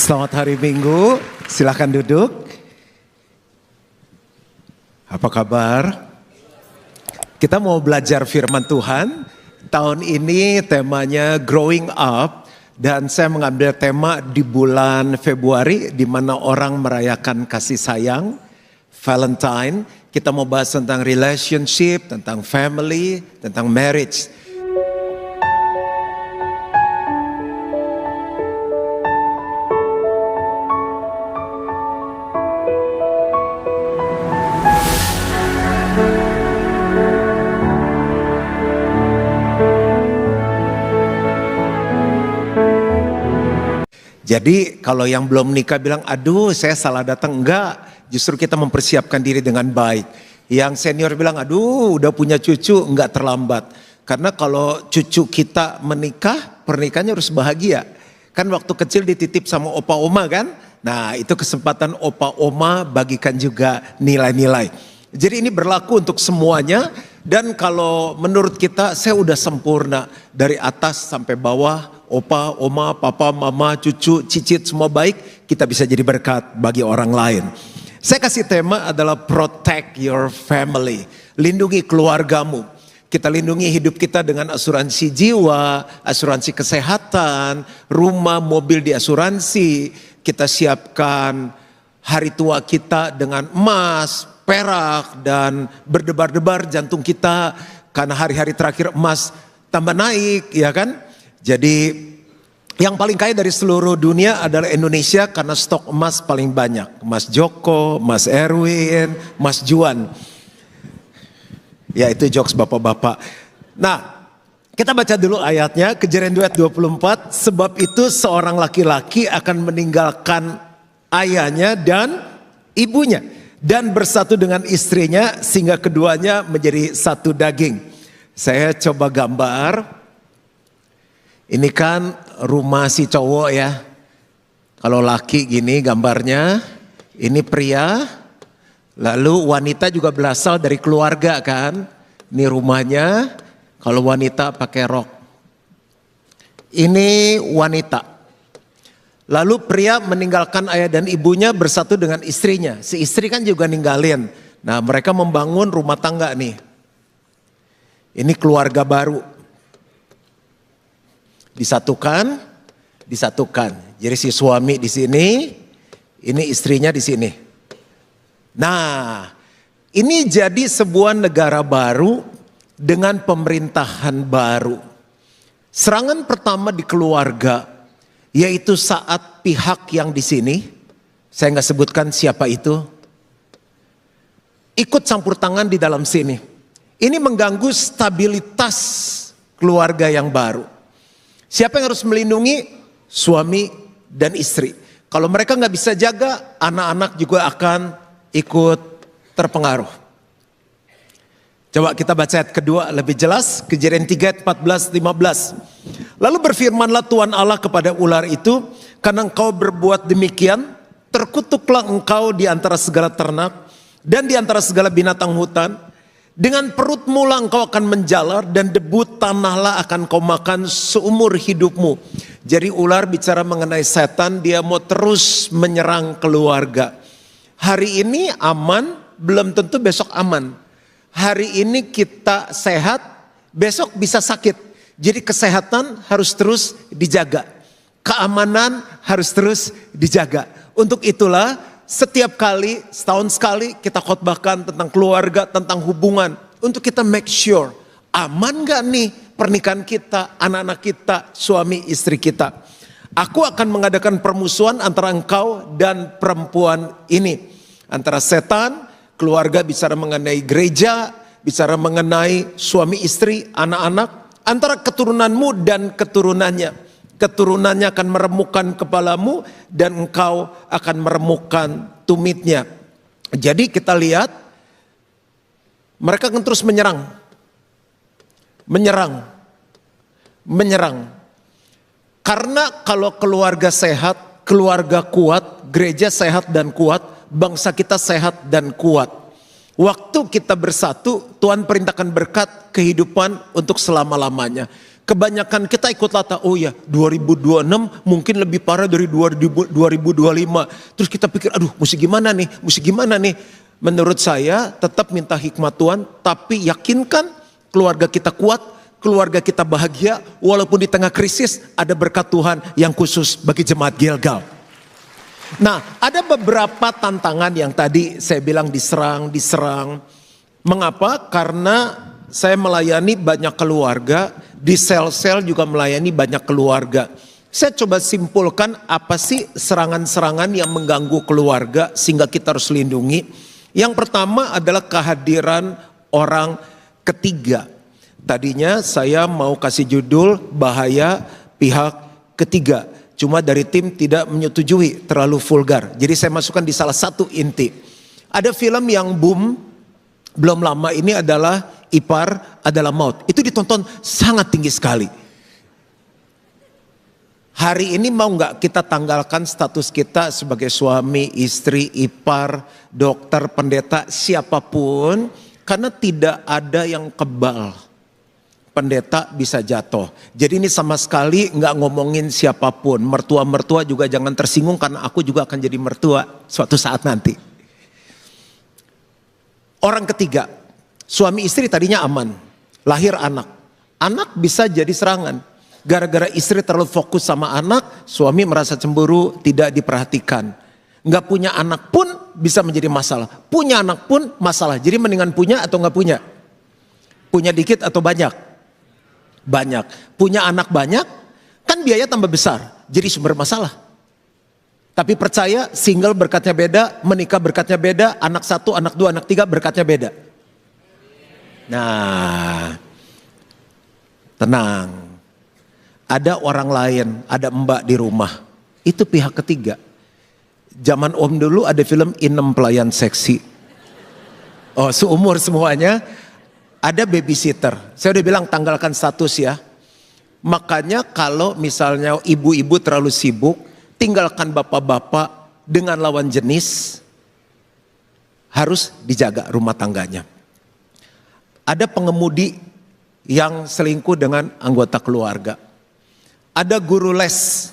Selamat hari Minggu, silahkan duduk. Apa kabar? Kita mau belajar firman Tuhan. Tahun ini temanya Growing Up. Dan saya mengambil tema di bulan Februari di mana orang merayakan kasih sayang, Valentine. Kita mau bahas tentang relationship, tentang family, tentang marriage. Jadi kalau yang belum menikah bilang, aduh saya salah datang. Enggak, justru kita mempersiapkan diri dengan baik. Yang senior bilang, aduh udah punya cucu, enggak terlambat. Karena kalau cucu kita menikah, pernikahannya harus bahagia. Kan waktu kecil dititip sama opa oma kan. Nah itu kesempatan opa oma bagikan juga nilai-nilai. Jadi ini berlaku untuk semuanya. Dan kalau menurut kita, saya udah sempurna. Dari atas sampai bawah. Opa, oma, papa, mama, cucu, cicit semua baik, kita bisa jadi berkat bagi orang lain. Saya kasih tema adalah protect your family. Lindungi keluargamu. Kita lindungi hidup kita dengan asuransi jiwa, asuransi kesehatan, rumah, mobil di asuransi. Kita siapkan hari tua kita dengan emas, perak, dan berdebar-debar jantung kita. Karena hari-hari terakhir emas tambah naik, ya kan? Jadi yang paling kaya dari seluruh dunia adalah Indonesia karena stok emas paling banyak. Mas Joko, Mas Erwin, Mas Juan. Ya itu jokes bapak-bapak. Nah kita baca dulu ayatnya, Kejadian 2 ayat 24. Sebab itu seorang laki-laki akan meninggalkan ayahnya dan ibunya. Dan bersatu dengan istrinya sehingga keduanya menjadi satu daging. Saya coba gambar. Ini kan rumah si cowok ya. Kalau laki gini gambarnya. Ini pria. Lalu wanita juga berasal dari keluarga kan. Ini rumahnya. Kalau wanita pakai rok. Ini wanita. Lalu pria meninggalkan ayah dan ibunya bersatu dengan istrinya. Si istri kan juga ninggalin. Nah mereka membangun rumah tangga nih. Ini keluarga baru. Disatukan. Jadi si suami di sini, ini istrinya di sini. Nah, ini jadi sebuah negara baru dengan pemerintahan baru. Serangan pertama di keluarga, yaitu saat pihak yang di sini, saya nggak sebutkan siapa itu, ikut campur tangan di dalam sini. Ini mengganggu stabilitas keluarga yang baru. Siapa yang harus melindungi? Suami dan istri. Kalau mereka nggak bisa jaga, anak-anak juga akan ikut terpengaruh. Coba kita baca ayat kedua lebih jelas. Kejadian 3 ayat 14-15. Lalu berfirmanlah Tuhan Allah kepada ular itu, karena engkau berbuat demikian, terkutuklah engkau di antara segala ternak dan di antara segala binatang hutan. Dengan perutmu lah engkau akan menjalar dan debu tanahlah akan kau makan seumur hidupmu. Jadi ular bicara mengenai setan, dia mau terus menyerang keluarga. Hari ini aman, belum tentu besok aman. Hari ini kita sehat, besok bisa sakit. Jadi kesehatan harus terus dijaga. Keamanan harus terus dijaga. Untuk itulah setiap kali, setahun sekali kita khotbahkan tentang keluarga, tentang hubungan. Untuk kita make sure, aman gak nih pernikahan kita, anak-anak kita, suami istri kita. Aku akan mengadakan permusuhan antara engkau dan perempuan ini. Antara setan, keluarga bicara mengenai gereja, bicara mengenai suami istri, anak-anak. Antara keturunanmu dan keturunannya. Keturunannya akan meremukkan kepalamu dan engkau akan meremukkan tumitnya. Jadi kita lihat mereka akan terus menyerang. Karena kalau keluarga sehat, keluarga kuat, gereja sehat dan kuat, bangsa kita sehat dan kuat. Waktu kita bersatu, Tuhan perintahkan berkat kehidupan untuk selama-lamanya. Kebanyakan kita ikut latah, oh ya 2026 mungkin lebih parah dari 2025. Terus kita pikir, aduh mesti gimana nih. Menurut saya tetap minta hikmat Tuhan, tapi yakinkan keluarga kita kuat, keluarga kita bahagia, walaupun di tengah krisis ada berkat Tuhan yang khusus bagi jemaat Gilgal. Nah, ada beberapa tantangan yang tadi saya bilang diserang. Mengapa? Karena saya melayani banyak keluarga, di sel-sel juga melayani banyak keluarga. Saya coba simpulkan apa sih serangan-serangan yang mengganggu keluarga sehingga kita harus lindungi. Yang pertama adalah kehadiran orang ketiga. Tadinya saya mau kasih judul bahaya pihak ketiga. Cuma dari tim tidak menyetujui, terlalu vulgar. Jadi saya masukkan di salah satu inti. Ada film yang boom belum lama ini adalah Ipar Adalah Maut. Itu ditonton sangat tinggi sekali. Hari ini mau nggak kita tanggalkan status kita sebagai suami, istri, ipar, dokter, pendeta, siapapun. Karena tidak ada yang kebal. Pendeta bisa jatuh. Jadi ini sama sekali nggak ngomongin siapapun. Mertua-mertua juga jangan tersinggung karena aku juga akan jadi mertua suatu saat nanti. Orang ketiga, suami istri tadinya aman, lahir anak. Anak bisa jadi serangan. Gara-gara istri terlalu fokus sama anak, suami merasa cemburu, tidak diperhatikan. Nggak punya anak pun bisa menjadi masalah. Punya anak pun masalah. Jadi mendingan punya atau nggak punya? Punya dikit atau banyak? Banyak. Punya anak banyak, kan biaya tambah besar. Jadi sumber masalah. Tapi percaya, single berkatnya beda, menikah berkatnya beda, anak satu, anak dua, anak tiga berkatnya beda. Nah, tenang. Ada orang lain, ada mbak di rumah. Itu pihak ketiga. Zaman om dulu ada film Inem Pelayan Seksi. Oh, seumur semuanya. Ada babysitter. Saya udah bilang tanggalkan status ya. Makanya kalau misalnya ibu-ibu terlalu sibuk, tinggalkan bapak-bapak dengan lawan jenis. Harus dijaga rumah tangganya. Ada pengemudi yang selingkuh dengan anggota keluarga. Ada guru les.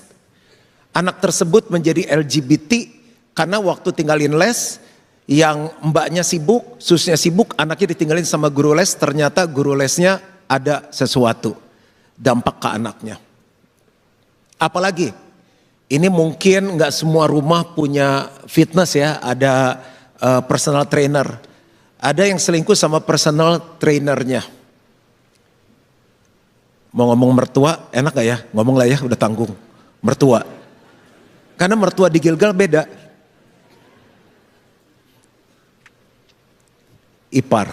Anak tersebut menjadi LGBT karena waktu tinggalin les, yang mbaknya sibuk, susnya sibuk, anaknya ditinggalin sama guru les, ternyata guru lesnya ada sesuatu, dampak ke anaknya. Apalagi, ini mungkin nggak semua rumah punya fitness ya, ada personal trainer. Ada yang selingkuh sama personal trainernya. Mau ngomong mertua, enak gak ya? Ngomong lah ya, udah tanggung. Mertua. Karena mertua di Gilgal beda. Ipar.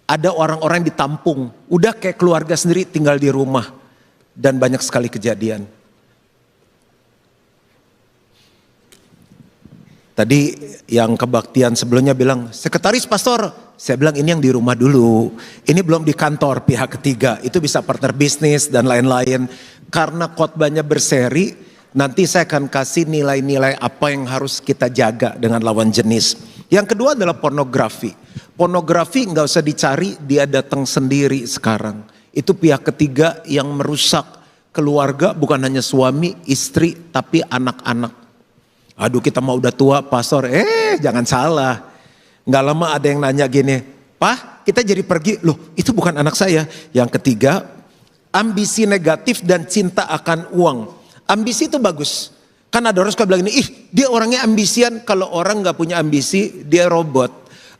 Ada orang-orang yang ditampung, udah kayak keluarga sendiri tinggal di rumah. Dan banyak sekali kejadian. Tadi yang kebaktian sebelumnya bilang, sekretaris pastor. Saya bilang ini yang di rumah dulu. Ini belum di kantor pihak ketiga. Itu bisa partner bisnis dan lain-lain. Karena khotbahnya berseri, nanti saya akan kasih nilai-nilai apa yang harus kita jaga dengan lawan jenis. Yang kedua adalah pornografi. Pornografi nggak usah dicari, dia datang sendiri sekarang. Itu pihak ketiga yang merusak keluarga, bukan hanya suami, istri, tapi anak-anak. Aduh kita mau udah tua pastor, jangan salah. Nggak lama ada yang nanya gini, Pak kita jadi pergi, loh itu bukan anak saya. Yang ketiga, ambisi negatif dan cinta akan uang. Ambisi itu bagus. Kan ada orang suka bilang ini, dia orangnya ambisian. Kalau orang gak punya ambisi, dia robot.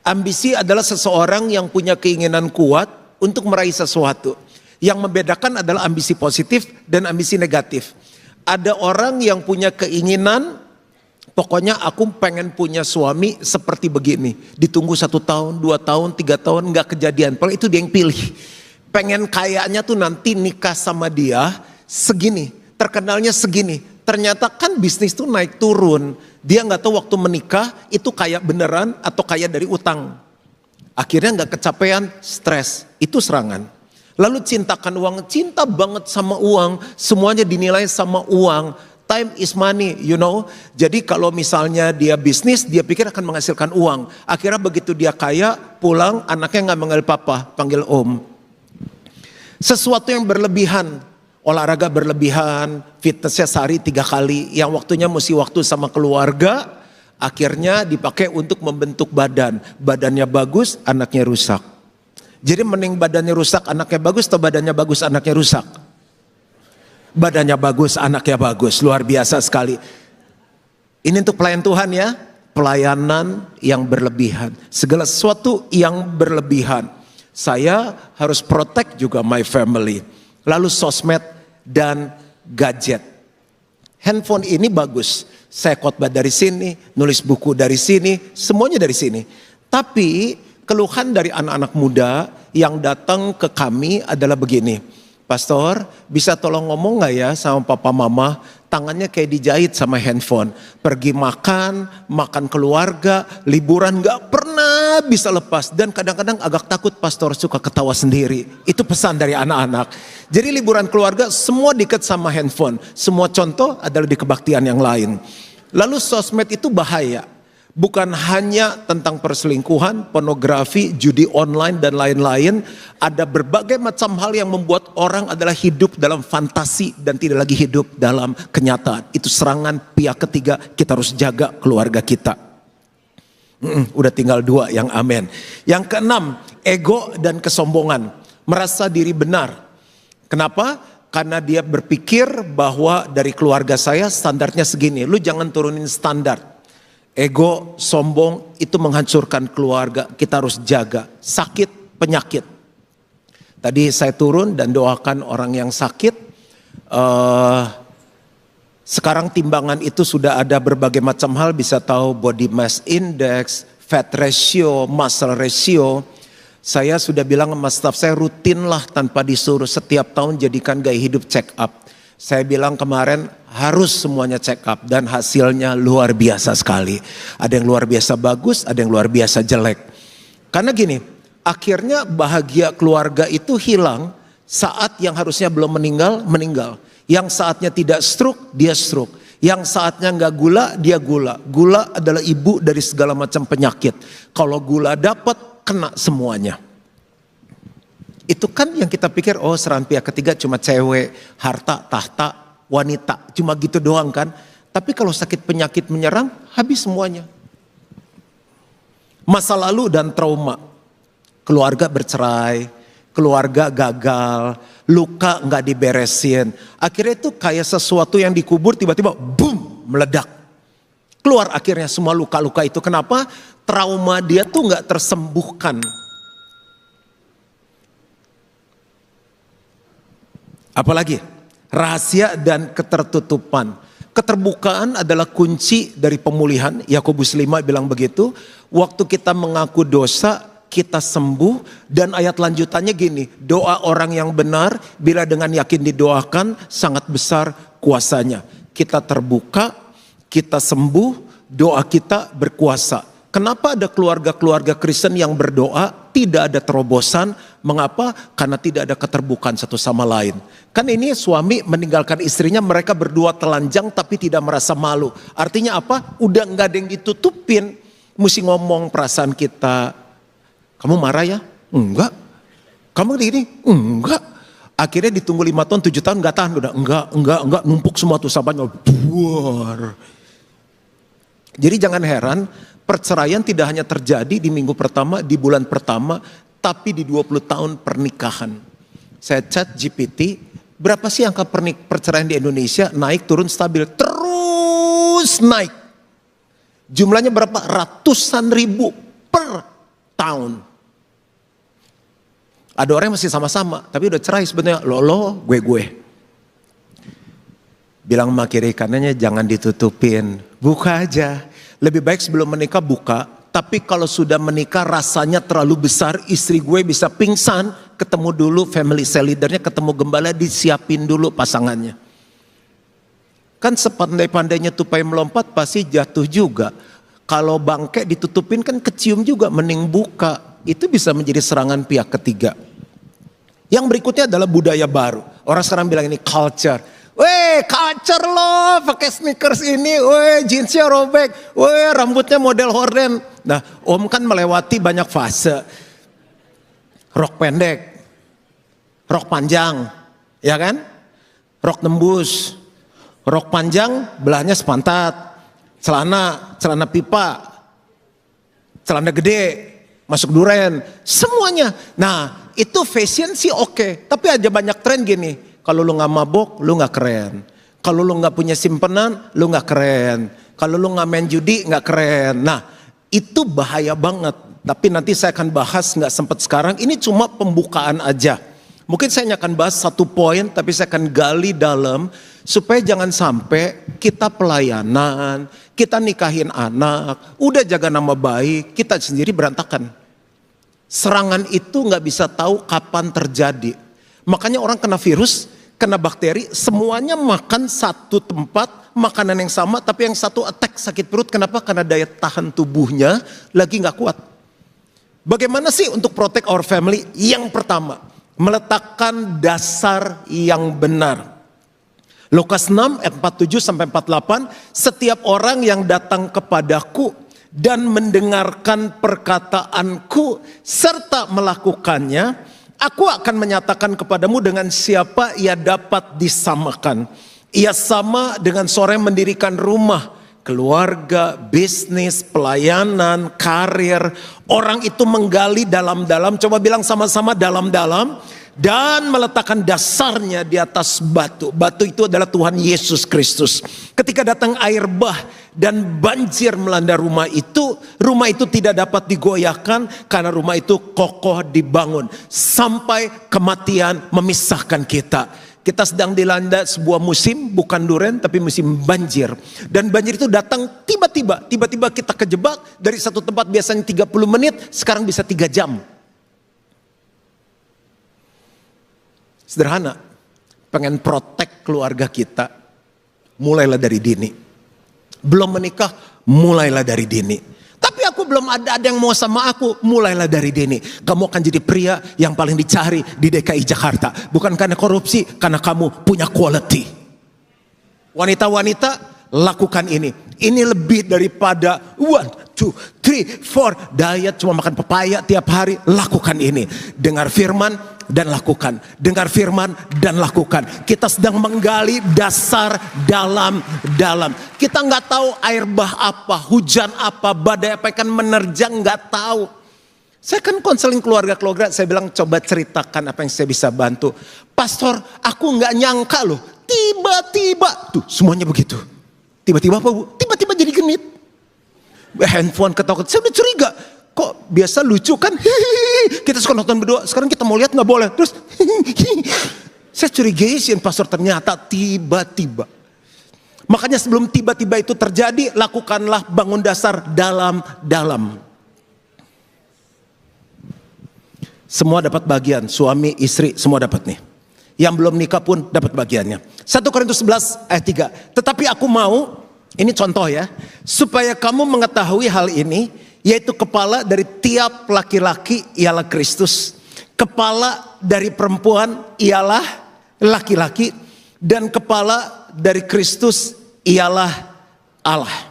Ambisi adalah seseorang yang punya keinginan kuat untuk meraih sesuatu. Yang membedakan adalah ambisi positif dan ambisi negatif. Ada orang yang punya keinginan, pokoknya aku pengen punya suami seperti begini. Ditunggu 1 tahun, 2 tahun, 3 tahun, gak kejadian. Padahal itu dia yang pilih. Pengen kayaknya tuh nanti nikah sama dia segini, terkenalnya segini. Ternyata kan bisnis tuh naik turun. Dia gak tahu waktu menikah itu kaya beneran atau kaya dari utang. Akhirnya gak kecapean, stres. Itu serangan. Lalu cintakan uang, cinta banget sama uang. Semuanya dinilai sama uang. Time is money, you know. Jadi kalau misalnya dia bisnis, dia pikir akan menghasilkan uang. Akhirnya begitu dia kaya, pulang anaknya gak manggil papa, panggil om. Sesuatu yang berlebihan, olahraga berlebihan, fitnessnya sehari 3 kali, yang waktunya mesti waktu sama keluarga, akhirnya dipakai untuk membentuk badan. Badannya bagus, anaknya rusak. Jadi mending badannya rusak, anaknya bagus, atau badannya bagus, anaknya rusak? Badannya bagus, anaknya bagus, luar biasa sekali. Ini untuk pelayan Tuhan ya, pelayanan yang berlebihan. Segala sesuatu yang berlebihan. Saya harus protect juga my family. Lalu sosmed dan gadget. Handphone ini bagus. Saya khotbah dari sini, nulis buku dari sini, semuanya dari sini. Tapi keluhan dari anak-anak muda yang datang ke kami adalah begini. Pastor, bisa tolong ngomong gak ya sama papa mama? Tangannya kayak dijahit sama handphone. Pergi makan, makan keluarga, liburan gak pernah bisa lepas. Dan kadang-kadang agak takut pastor suka ketawa sendiri. Itu pesan dari anak-anak. Jadi liburan keluarga semua dekat sama handphone. Semua contoh adalah di kebaktian yang lain. Lalu sosmed itu bahaya. Bukan hanya tentang perselingkuhan, pornografi, judi online dan lain-lain. Ada berbagai macam hal yang membuat orang adalah hidup dalam fantasi dan tidak lagi hidup dalam kenyataan. Itu serangan pihak ketiga, kita harus jaga keluarga kita. Udah tinggal 2 yang amin. Yang keenam, ego dan kesombongan. Merasa diri benar. Kenapa? Karena dia berpikir bahwa dari keluarga saya standarnya segini. Lu jangan turunin standar. Ego, sombong itu menghancurkan keluarga. Kita harus jaga. Sakit, penyakit. Tadi saya turun dan doakan orang yang sakit. Sekarang timbangan itu sudah ada berbagai macam hal. Bisa tahu body mass index, fat ratio, muscle ratio. Saya sudah bilang sama staff saya, rutinlah tanpa disuruh. Setiap tahun jadikan gaya hidup check up. Saya bilang kemarin harus semuanya check up dan hasilnya luar biasa sekali. Ada yang luar biasa bagus, ada yang luar biasa jelek. Karena gini, akhirnya bahagia keluarga itu hilang saat yang harusnya belum meninggal, meninggal. Yang saatnya tidak stroke, dia stroke. Yang saatnya nggak gula, dia gula. Gula adalah ibu dari segala macam penyakit. Kalau gula dapat, kena semuanya. Itu kan yang kita pikir, oh serangan pihak ketiga cuma cewek, harta, tahta, wanita. Cuma gitu doang kan. Tapi kalau sakit penyakit menyerang, habis semuanya. Masa lalu dan trauma. Keluarga bercerai, keluarga gagal, luka gak diberesin. Akhirnya itu kayak sesuatu yang dikubur tiba-tiba boom, meledak. Keluar akhirnya semua luka-luka itu. Kenapa? Trauma dia tuh gak tersembuhkan. Apalagi rahasia dan ketertutupan. Keterbukaan adalah kunci dari pemulihan. Yakobus 5 bilang begitu. Waktu kita mengaku dosa, kita sembuh. Dan ayat lanjutannya gini, doa orang yang benar bila dengan yakin didoakan sangat besar kuasanya. Kita terbuka, kita sembuh, doa kita berkuasa. Kenapa ada keluarga-keluarga Kristen yang berdoa tidak ada terobosan? Mengapa? Karena tidak ada keterbukaan satu sama lain. Kan ini suami meninggalkan istrinya, mereka berdua telanjang tapi tidak merasa malu. Artinya apa? Udah nggak ada yang ditutupin. Mesti ngomong perasaan kita. Kamu marah ya? Enggak. Kamu gini? Enggak. Akhirnya ditunggu 5 tahun, 7 tahun nggak tahan. Udah enggak. Numpuk semua tuh sahabatnya. Buar. Jadi jangan heran. Perceraian tidak hanya terjadi di minggu pertama, di bulan pertama, tapi di 20 tahun pernikahan. Saya chat GPT, berapa sih angka perceraian di Indonesia? Naik, turun, stabil, terus naik. Jumlahnya berapa? Ratusan ribu per tahun. Ada orang yang masih sama-sama, tapi udah cerai sebenarnya. Lo, gue. Bilang sama kiri kanannya jangan ditutupin, buka aja. Lebih baik sebelum menikah buka, tapi kalau sudah menikah rasanya terlalu besar, istri gue bisa pingsan, ketemu dulu family cell leadernya, ketemu gembala, disiapin dulu pasangannya. Kan sepandai-pandainya tupai melompat pasti jatuh juga. Kalau bangke ditutupin kan kecium juga, mending buka. Itu bisa menjadi serangan pihak ketiga. Yang berikutnya adalah budaya baru. Orang sekarang bilang ini culture. Weh, culture lo, pakai sneakers ini, weh, jeansnya robek, weh, rambutnya model horden. Nah, om kan melewati banyak fase. Rok pendek, rok panjang, ya kan? Rok tembus, rok panjang belahnya sepantat, celana pipa, celana gede, masuk duren, semuanya. Nah itu fashion sih oke, tapi aja banyak tren gini. Kalau lu nggak mabok, lu nggak keren. Kalau lu nggak punya simpenan, lu nggak keren. Kalau lu nggak main judi, nggak keren. Nah itu bahaya banget. Tapi nanti saya akan bahas, nggak sempat sekarang. Ini cuma pembukaan aja. Mungkin saya akan bahas satu poin, tapi saya akan gali dalam supaya jangan sampai kita pelayanan, kita nikahin anak, udah jaga nama baik, kita sendiri berantakan. Serangan itu nggak bisa tahu kapan terjadi. Makanya orang kena virus, kena bakteri, semuanya makan satu tempat, makanan yang sama, tapi yang satu attack sakit perut. Kenapa? Karena daya tahan tubuhnya lagi nggak kuat. Bagaimana sih untuk protect our family? Yang pertama, meletakkan dasar yang benar. Lukas 6 ayat 47 sampai 48, setiap orang yang datang kepadaku dan mendengarkan perkataanku serta melakukannya, aku akan menyatakan kepadamu dengan siapa ia dapat disamakan. Ia sama dengan seorang yang mendirikan rumah, keluarga, bisnis, pelayanan, karir. Orang itu menggali dalam-dalam, coba bilang sama-sama dalam-dalam, dan meletakkan dasarnya di atas batu. Batu itu adalah Tuhan Yesus Kristus. Ketika datang air bah dan banjir melanda rumah itu tidak dapat digoyahkan karena rumah itu kokoh dibangun. Sampai kematian memisahkan kita. Kita sedang dilanda sebuah musim, bukan duren tapi musim banjir. Dan banjir itu datang tiba-tiba kita kejebak dari satu tempat biasanya 30 menit, sekarang bisa 3 jam. Sederhana, pengen protek keluarga kita, mulailah dari dini. Belum menikah, mulailah dari dini. Tapi aku belum ada yang mau sama aku, mulailah dari dini. Kamu akan jadi pria yang paling dicari di DKI Jakarta. Bukan karena korupsi, karena kamu punya quality. Wanita-wanita, lakukan ini. Ini lebih daripada 1, 2, 3, 4 diet cuma makan pepaya tiap hari. Lakukan ini. Dengar firman dan lakukan. Dengar firman dan lakukan. Kita sedang menggali dasar dalam-dalam. Kita nggak tahu air bah apa, hujan apa, badai apa akan menerjang, nggak tahu. Saya kan konseling keluarga-keluarga, saya bilang coba ceritakan apa yang saya bisa bantu. Pastor, aku nggak nyangka loh, tiba-tiba tuh semuanya begitu. Tiba-tiba apa bu? Tiba-tiba jadi genit. Handphone ketawa, saya udah curiga. Kok biasa lucu kan? Hihihi. Kita suka nonton berdua. Sekarang kita mau lihat nggak boleh. Terus saya curigaisin pastor, ternyata tiba-tiba. Makanya sebelum tiba-tiba itu terjadi, lakukanlah bangun dasar dalam-dalam. Semua dapat bagian, suami, istri, semua dapat nih. Yang belum nikah pun dapat bagiannya. 1 Korintus 11 ayat 3. Tetapi aku mau, ini contoh ya, supaya kamu mengetahui hal ini, yaitu kepala dari tiap laki-laki ialah Kristus. Kepala dari perempuan ialah laki-laki. Dan kepala dari Kristus ialah Allah.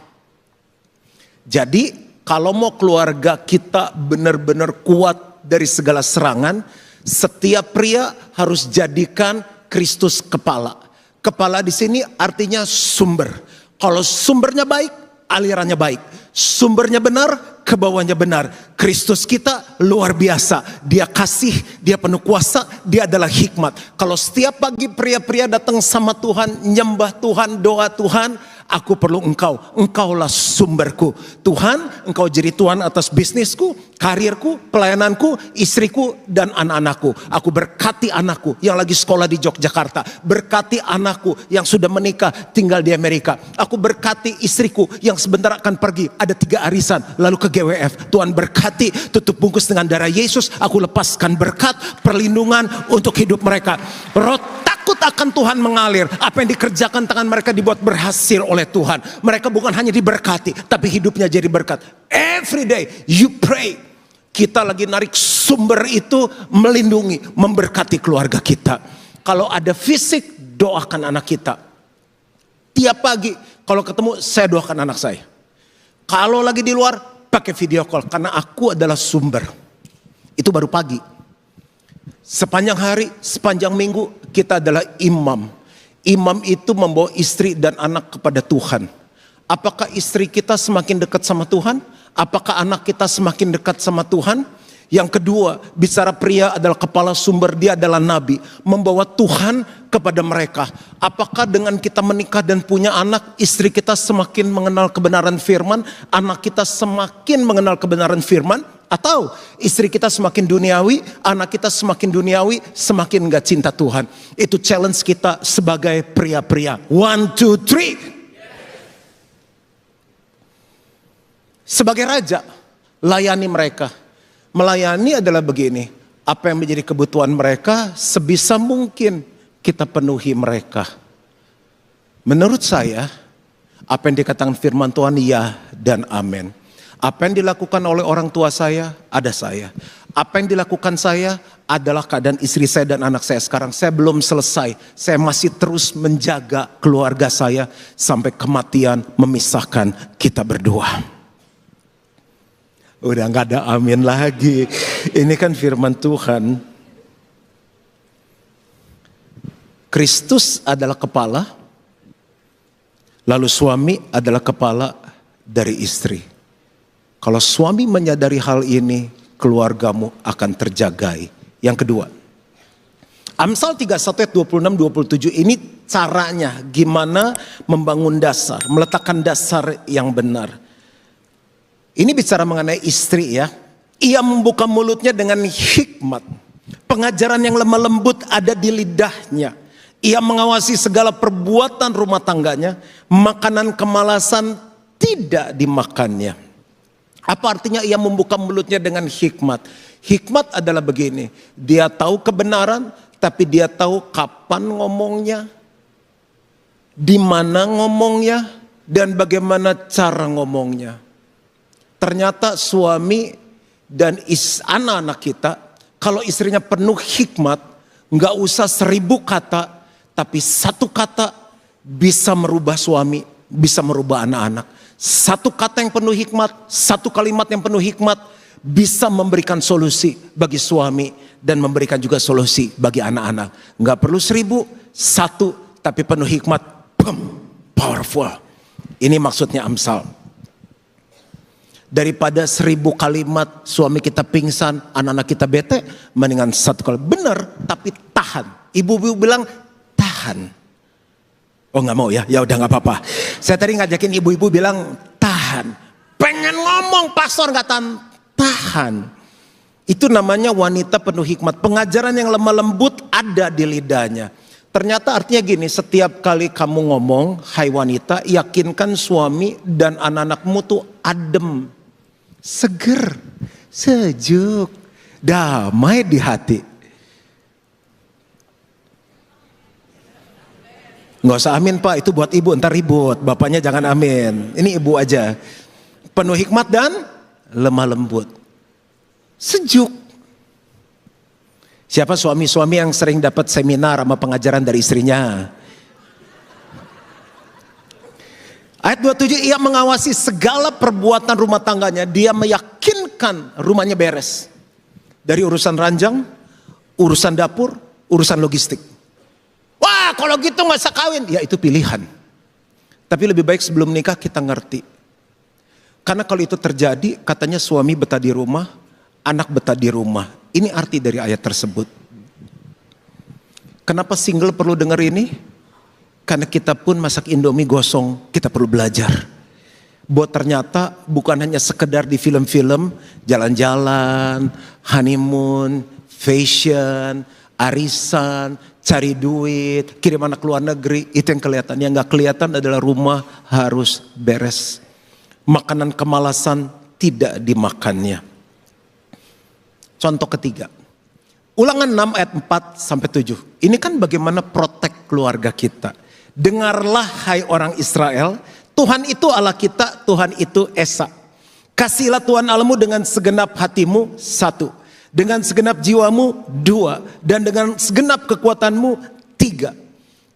Jadi kalau mau keluarga kita benar-benar kuat dari segala serangan, setiap pria harus jadikan Kristus kepala. Kepala di sini artinya sumber. Kalau sumbernya baik, alirannya baik. Sumbernya benar, kebawahnya benar. Kristus kita luar biasa. Dia kasih, dia penuh kuasa, dia adalah hikmat. Kalau setiap pagi pria-pria datang sama Tuhan, nyembah Tuhan, doa Tuhan, aku perlu engkau, engkaulah sumberku. Tuhan, engkau jadi Tuhan atas bisnisku, karirku, pelayananku, istriku, dan anak-anakku. Aku berkati anakku yang lagi sekolah di Yogyakarta. Berkati anakku yang sudah menikah tinggal di Amerika. Aku berkati istriku yang sebentar akan pergi. Ada 3 arisan lalu ke GWF. Tuhan berkati, tutup bungkus dengan darah Yesus. Aku lepaskan berkat, perlindungan untuk hidup mereka. Roh takut akan Tuhan mengalir. Apa yang dikerjakan tangan mereka dibuat berhasil oleh Tuhan. Mereka bukan hanya diberkati, tapi hidupnya jadi berkat. Every day you pray. Kita lagi narik sumber itu, melindungi, memberkati keluarga kita. Kalau ada fisik, doakan anak kita. Tiap pagi kalau ketemu, saya doakan anak saya. Kalau lagi di luar, pakai video call. Karena aku adalah sumber. Itu baru pagi. Sepanjang hari, sepanjang minggu kita adalah imam. Imam itu membawa istri dan anak kepada Tuhan. Apakah istri kita semakin dekat sama Tuhan? Apakah anak kita semakin dekat sama Tuhan? Yang kedua, bicara pria adalah kepala sumber, dia adalah nabi, membawa Tuhan kepada mereka. Apakah dengan kita menikah dan punya anak, istri kita semakin mengenal kebenaran firman, anak kita semakin mengenal kebenaran firman? Atau istri kita semakin duniawi, anak kita semakin duniawi, semakin gak cinta Tuhan? Itu challenge kita sebagai pria-pria. 1, 2, 3. Sebagai raja, layani mereka. Melayani adalah begini, apa yang menjadi kebutuhan mereka sebisa mungkin kita penuhi mereka. Menurut saya, apa yang dikatakan firman Tuhan ya dan amin. Apa yang dilakukan oleh orang tua saya, ada saya. Apa yang dilakukan saya adalah keadaan istri saya dan anak saya sekarang. Saya belum selesai, saya masih terus menjaga keluarga saya sampai kematian memisahkan kita berdua. Udah gak ada amin lagi. Ini kan firman Tuhan. Kristus adalah kepala, lalu suami adalah kepala dari istri. Kalau suami menyadari hal ini, keluargamu akan terjagai. Yang kedua, Amsal 31 ayat 26-27 ini caranya gimana membangun dasar, meletakkan dasar yang benar. Ini bicara mengenai istri ya. Ia membuka mulutnya dengan hikmat. Pengajaran yang lemah lembut ada di lidahnya. Ia mengawasi segala perbuatan rumah tangganya. Makanan kemalasan tidak dimakannya. Apa artinya ia membuka mulutnya dengan hikmat? Hikmat adalah begini. Dia tahu kebenaran, tapi dia tahu kapan ngomongnya, di mana ngomongnya, dan bagaimana cara ngomongnya. Ternyata suami dan anak-anak kita, kalau istrinya penuh hikmat, nggak usah 1000 kata, tapi 1 kata bisa merubah suami, bisa merubah anak-anak. 1 kata yang penuh hikmat, 1 kalimat yang penuh hikmat, bisa memberikan solusi bagi suami dan memberikan juga solusi bagi anak-anak. Nggak perlu 1000, 1 tapi penuh hikmat, boom, powerful. Ini maksudnya Amsal. Daripada 1000 kalimat suami kita pingsan, anak-anak kita bete, mendingan 1 kalimat. Benar, tapi tahan. Ibu-ibu bilang tahan. Oh nggak mau ya, ya udah nggak apa-apa. Saya tadi ngajakin ibu-ibu bilang tahan. Pengen ngomong pastor nggak tahan. Itu namanya wanita penuh hikmat. Pengajaran yang lemah lembut ada di lidahnya. Ternyata artinya gini, setiap kali kamu ngomong, hai wanita, yakinkan suami dan anak-anakmu tuh adem, seger, sejuk, damai di hati. Nggak usah amin pak, itu buat ibu, ntar ribut. Bapaknya jangan amin, ini ibu aja. Penuh hikmat dan lemah lembut, sejuk. Siapa suami-suami yang sering dapat seminar sama pengajaran dari istrinya? Ayat 27, ia mengawasi segala perbuatan rumah tangganya. Dia meyakinkan rumahnya beres. Dari urusan ranjang, urusan dapur, urusan logistik. Wah kalau gitu gak usah kawin. Ya itu pilihan. Tapi lebih baik sebelum nikah kita ngerti. Karena kalau itu terjadi, katanya suami betah di rumah, anak betah di rumah. Ini arti dari ayat tersebut. Kenapa single perlu dengar ini? Karena kita pun masak indomie gosong, kita perlu belajar. Bahwa ternyata bukan hanya sekedar di film-film, jalan-jalan, honeymoon, fashion, arisan, cari duit, kirim anak luar negeri, itu yang kelihatan. Yang gak kelihatan adalah rumah harus beres. Makanan kemalasan tidak dimakannya. Contoh ketiga, Ulangan 6 ayat 4-7. Ini kan bagaimana protek keluarga kita. Dengarlah hai orang Israel, Tuhan itu Allah kita, Tuhan itu Esa. Kasihlah Tuhan Allahmu dengan segenap hatimu, 1. Dengan segenap jiwamu, 2. Dan dengan segenap kekuatanmu, 3.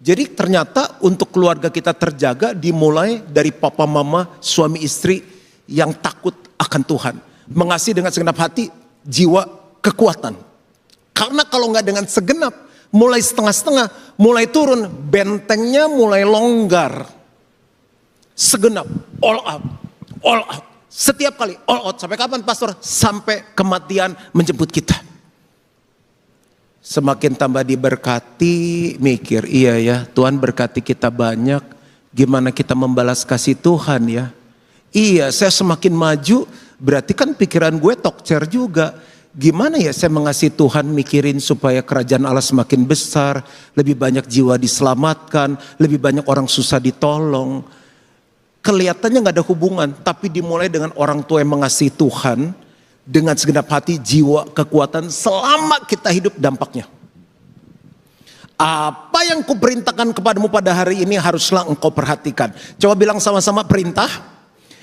Jadi ternyata untuk keluarga kita terjaga dimulai dari papa mama, suami istri yang takut akan Tuhan. Mengasihi dengan segenap hati, jiwa, kekuatan. Karena kalau nggak dengan segenap, mulai setengah-setengah, mulai turun, bentengnya mulai longgar. Segenap, all out, all out. Setiap kali all out. Sampai kapan pastor? Sampai kematian menjemput kita. Semakin tambah diberkati, mikir, iya ya Tuhan berkati kita banyak, gimana kita membalas kasih Tuhan ya. Iya, saya semakin maju, berarti kan pikiran gue tokcer juga. Gimana ya saya mengasihi Tuhan, mikirin supaya kerajaan Allah semakin besar, lebih banyak jiwa diselamatkan, lebih banyak orang susah ditolong. Kelihatannya gak ada hubungan, tapi dimulai dengan orang tua yang mengasihi Tuhan, dengan segenap hati, jiwa, kekuatan, selama kita hidup dampaknya. Apa yang kuperintahkan kepadamu pada hari ini haruslah engkau perhatikan. Coba bilang sama-sama perintah,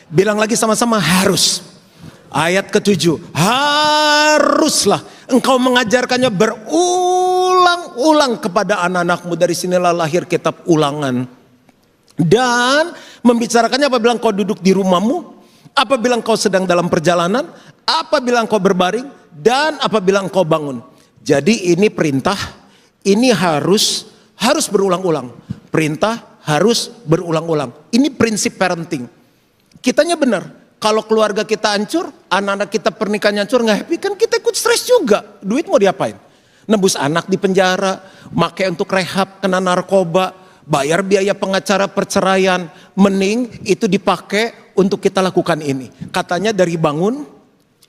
bilang lagi sama-sama harus. Ayat ke-7, haruslah engkau mengajarkannya berulang-ulang kepada anak-anakmu. Dari sinilah lahir kitab Ulangan. Dan membicarakannya apabila engkau duduk di rumahmu, apabila engkau sedang dalam perjalanan, apabila engkau berbaring, dan apabila engkau bangun. Jadi ini perintah, ini harus berulang-ulang. Perintah harus berulang-ulang. Ini prinsip parenting. Kitanya benar. Kalau keluarga kita hancur, anak-anak kita pernikahannya hancur, nggak happy, kan kita ikut stres juga. Duit mau diapain? Nebus anak di penjara, pakai untuk rehab, kena narkoba, bayar biaya pengacara perceraian. Mending itu dipakai untuk kita lakukan ini. Katanya dari bangun,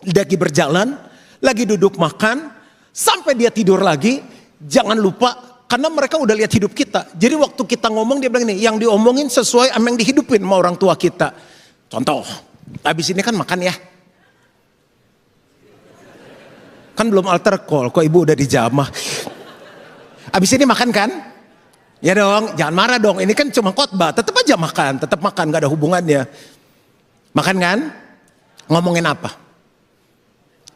lagi berjalan, lagi duduk makan, sampai dia tidur lagi, jangan lupa, karena mereka udah lihat hidup kita. Jadi waktu kita ngomong, dia bilang ini, yang diomongin sesuai sama yang dihidupin sama orang tua kita. Contoh, habis ini kan makan ya. Kan belum altar call, kok ibu udah dijamah. Habis ini makan kan? Ya dong, jangan marah dong. Ini kan cuma khotbah, tetap aja makan, tetap makan, gak ada hubungannya. Makan kan? Ngomongin apa?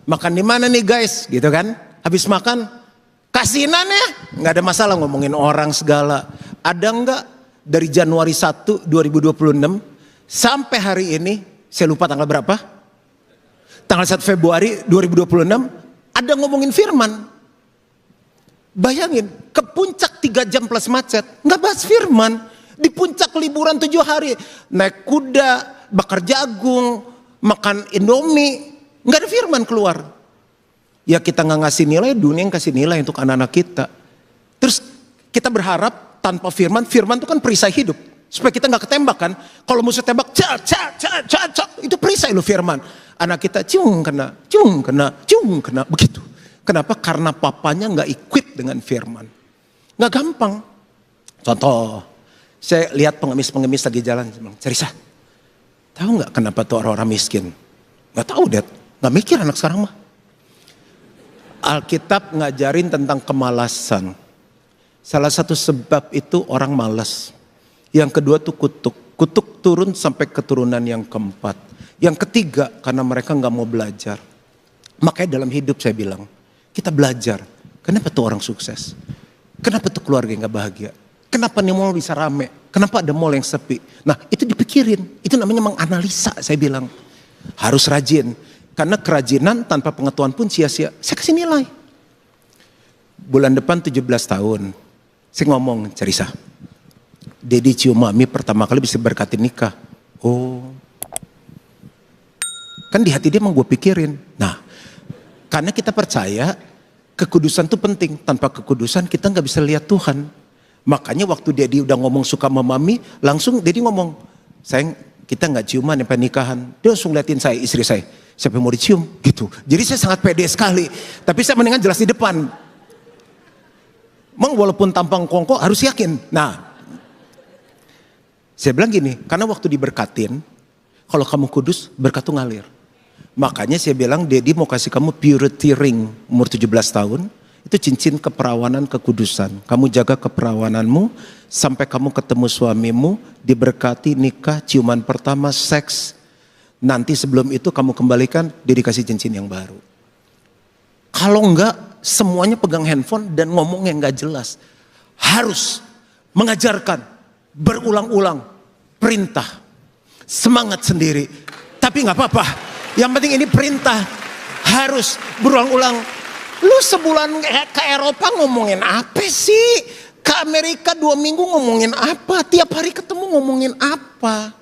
Makan di mana nih guys? Gitu kan? Habis makan, kasinan ya? Gak ada masalah ngomongin orang segala. Ada nggak dari Januari 1, 2026 sampai hari ini, saya lupa tanggal berapa, tanggal 1 Februari 2026, ada ngomongin firman. Bayangin, ke puncak 3 jam plus macet, nggak bahas firman. Di puncak liburan 7 hari, naik kuda, bakar jagung, makan Indomie, nggak ada firman keluar. Ya kita nggak ngasih nilai, dunia yang kasih nilai untuk anak-anak kita. Terus kita berharap tanpa firman, firman itu kan perisai hidup. Supaya kita nggak ketembak kan. Kalau musuh tembak, itu perisai lo firman. Anak kita cung kena, begitu. Kenapa? Karena papanya nggak equip dengan firman. Nggak gampang. Contoh, saya lihat pengemis-pengemis lagi jalan, bilang, Cerisa, tahu nggak kenapa tuh orang-orang miskin? Nggak tahu, Dad. Nggak mikir anak sekarang mah. Alkitab ngajarin tentang kemalasan. Salah satu sebab itu orang malas. Yang kedua tuh kutuk. Kutuk turun sampai keturunan yang keempat. Yang ketiga karena mereka nggak mau belajar. Makanya dalam hidup saya bilang, kita belajar. Kenapa tuh orang sukses? Kenapa tuh keluarga yang gak bahagia? Kenapa nih mall bisa rame? Kenapa ada mall yang sepi? Nah itu dipikirin. Itu namanya menganalisa, saya bilang. Harus rajin. Karena kerajinan tanpa pengetahuan pun sia-sia. Saya kasih nilai. Bulan depan 17 tahun. Saya ngomong, Cerisa, Dedi cium mami pertama kali bisa berkati nikah. Oh. Kan di hati dia emang gue pikirin. Nah, karena kita percaya kekudusan itu penting. Tanpa kekudusan kita gak bisa lihat Tuhan. Makanya waktu Dedi udah ngomong suka sama mami, langsung Dedi ngomong, sayang kita gak ciuman sampai nikahan. Dia langsung liatin saya, istri saya, siapa yang mau dicium gitu. Jadi saya sangat pede sekali. Tapi saya mendingan jelas di depan. Emang walaupun tampang kongko harus yakin. Nah, saya bilang gini, karena waktu diberkatin, kalau kamu kudus, berkat tuh ngalir. Makanya saya bilang, Dedi mau kasih kamu purity ring umur 17 tahun. Itu cincin keperawanan kekudusan. Kamu jaga keperawananmu sampai kamu ketemu suamimu, diberkati, nikah, ciuman pertama, seks. Nanti sebelum itu kamu kembalikan, dia dikasih cincin yang baru. Kalau enggak, semuanya pegang handphone dan ngomong yang enggak jelas. Harus mengajarkan, berulang-ulang, perintah, semangat sendiri. Tapi enggak apa-apa. Yang penting ini perintah, harus berulang-ulang. Lu sebulan ke Eropa ngomongin apa sih? Ke Amerika 2 minggu ngomongin apa? Tiap hari ketemu ngomongin apa?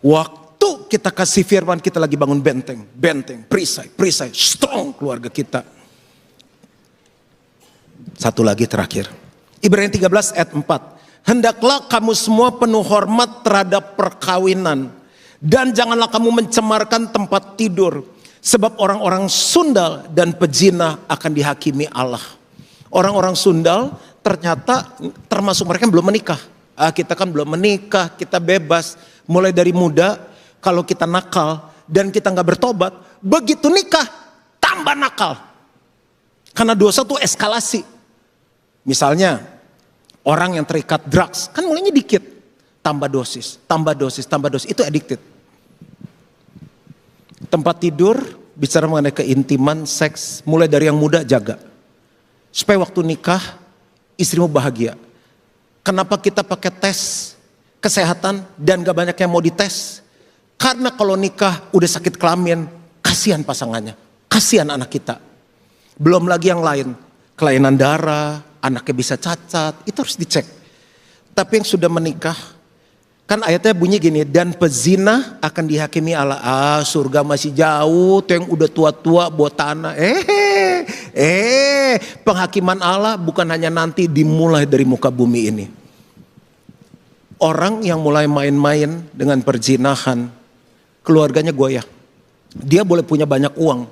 Waktu kita kasih firman, kita lagi bangun benteng, perisai, strong keluarga kita. Satu lagi terakhir. Ibrani 13 ayat 4. Hendaklah kamu semua penuh hormat terhadap perkawinan. Dan janganlah kamu mencemarkan tempat tidur. Sebab orang-orang sundal dan pezina akan dihakimi Allah. Orang-orang sundal ternyata termasuk mereka yang belum menikah. Kita kan belum menikah, kita bebas. Mulai dari muda, kalau kita nakal dan kita gak bertobat, begitu nikah tambah nakal. Karena dosa itu eskalasi. Misalnya orang yang terikat drugs, kan mulainya dikit. Tambah dosis, itu addicted. Tempat tidur, bicara mengenai keintiman, seks, mulai dari yang muda jaga. Supaya waktu nikah, istrimu bahagia. Kenapa kita pakai tes kesehatan dan gak banyak yang mau dites? Karena kalau nikah udah sakit kelamin, kasihan pasangannya, kasihan anak kita. Belum lagi yang lain, kelainan darah, anaknya bisa cacat, itu harus dicek. Tapi yang sudah menikah, kan ayatnya bunyi gini, dan pezina akan dihakimi Allah. Surga masih jauh, tuh yang udah tua-tua buat tanah. Penghakiman Allah bukan hanya nanti, dimulai dari muka bumi ini. Orang yang mulai main-main dengan perzinahan, keluarganya goyah. Dia boleh punya banyak uang,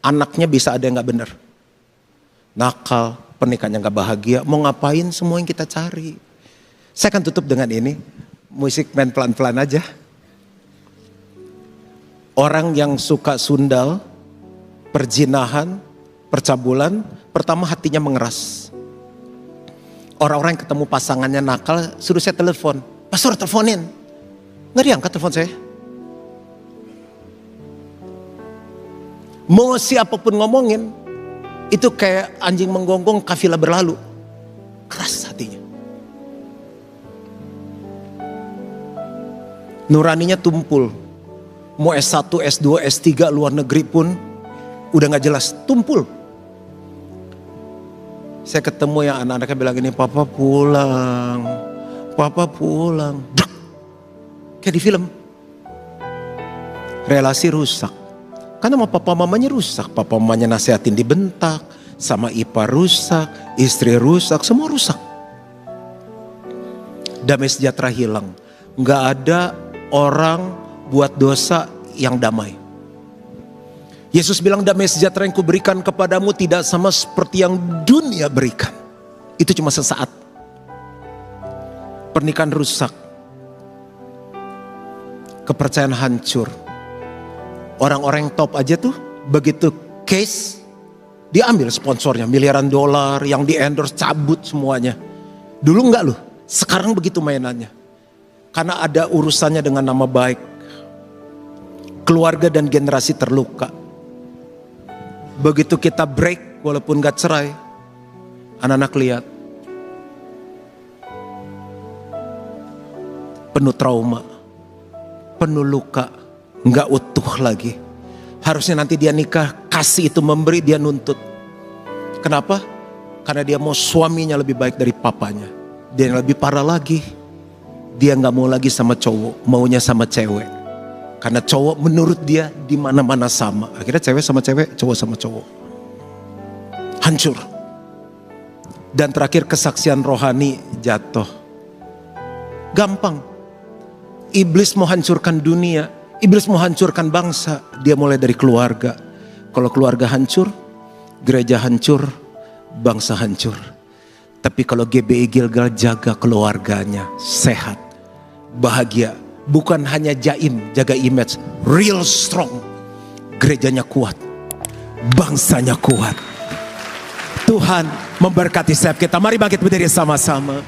anaknya bisa ada yang gak benar. Nakal, pernikahannya gak bahagia, mau ngapain semua yang kita cari. Saya akan tutup dengan ini. Musik main pelan-pelan aja. Orang yang suka sundal, perzinahan, percabulan, pertama hatinya mengeras. Orang-orang yang ketemu pasangannya nakal, suruh saya telepon. Pastor teleponin. Nggak diangkat telepon saya. Mau siapapun ngomongin, itu kayak anjing menggonggong kafilah berlalu. Keras hatinya. Nuraninya tumpul. Mau S1, S2, S3 luar negeri pun udah gak jelas, tumpul. Saya ketemu yang anak-anaknya bilang gini, Papa pulang. Kayak di film. Relasi rusak. Karena sama papa mamanya rusak. Papa mamanya nasihatin dibentak. Sama ipar rusak, istri rusak, semua rusak. Damai sejahtera hilang. Gak ada orang buat dosa yang damai. Yesus bilang damai sejahtera yang kuberikan kepadamu tidak sama seperti yang dunia berikan. Itu cuma sesaat. Pernikahan rusak. Kepercayaan hancur. Orang-orang yang top aja tuh begitu case diambil sponsornya miliaran dolar, yang di endorse cabut semuanya. Dulu enggak loh, sekarang begitu mainannya. Karena ada urusannya dengan nama baik. Keluarga dan generasi terluka. Begitu kita break, walaupun gak cerai, anak-anak lihat. Penuh trauma, penuh luka, gak utuh lagi. Harusnya nanti dia nikah, kasih itu memberi, dia nuntut. Kenapa? Karena dia mau suaminya lebih baik dari papanya. Dia yang lebih parah lagi, dia gak mau lagi sama cowok, maunya sama cewek. Karena cowok menurut dia di mana-mana sama. Akhirnya cewek sama cewek, cowok sama cowok. Hancur. Dan terakhir kesaksian rohani jatuh. Gampang. Iblis mau hancurkan dunia, iblis mau hancurkan bangsa. Dia mulai dari keluarga. Kalau keluarga hancur, gereja hancur, bangsa hancur. Tapi kalau GBI Gilgal jaga keluarganya sehat, bahagia, bukan hanya jaim, jaga image, real strong. Gerejanya kuat, bangsanya kuat. Tuhan memberkati setiap kita. Mari bangkit berdiri sama-sama.